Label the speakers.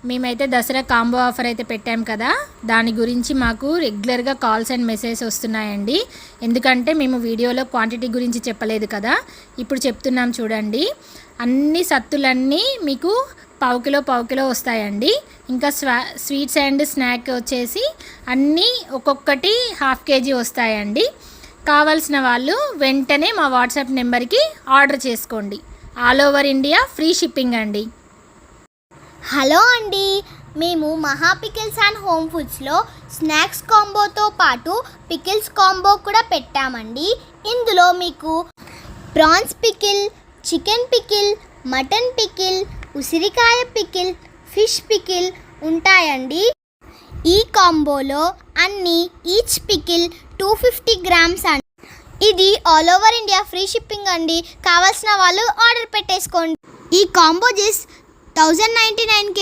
Speaker 1: మేమైతే Dasara combo offer అయితే పెట్టాం కదా, దాని గురించి మాకు రెగ్యులర్గా కాల్స్ అండ్ మెసేజెస్ వస్తున్నాయండి. ఎందుకంటే మేము వీడియోలో క్వాంటిటీ గురించి చెప్పలేదు కదా, ఇప్పుడు చెప్తున్నాం చూడండి. అన్ని సత్తులన్నీ మీకు పావు కిలో వస్తాయండి. ఇంకా స్వీట్స్ అండ్ స్నాక్ వచ్చేసి అన్నీ ఒక్కొక్కటి హాఫ్ కేజీ వస్తాయండి. కావాల్సిన వాళ్ళు వెంటనే మా వాట్సాప్ నెంబర్కి ఆర్డర్ చేసుకోండి. All over India free shipping అండి.
Speaker 2: హలో అండి, మేము మహా పికిల్స్ అండ్ హోమ్ ఫుడ్స్లో స్నాక్స్ కాంబోతో పాటు పికిల్స్ కాంబో కూడా పెట్టామండి. ఇందులో మీకు prawns pickle, chicken pickle, mutton pickle, ఉసిరికాయ పికిల్, ఫిష్ పికిల్ ఉంటాయండి. ఈ కాంబోలో అన్ని ఈచ్ పికిల్ 250 గ్రామ్స్ అండి. ఇది all over India free shipping అండి. కావాల్సిన వాళ్ళు ఆర్డర్ పెట్టేసుకోండి. ఈ కాంబో జస్ట్ 1099కే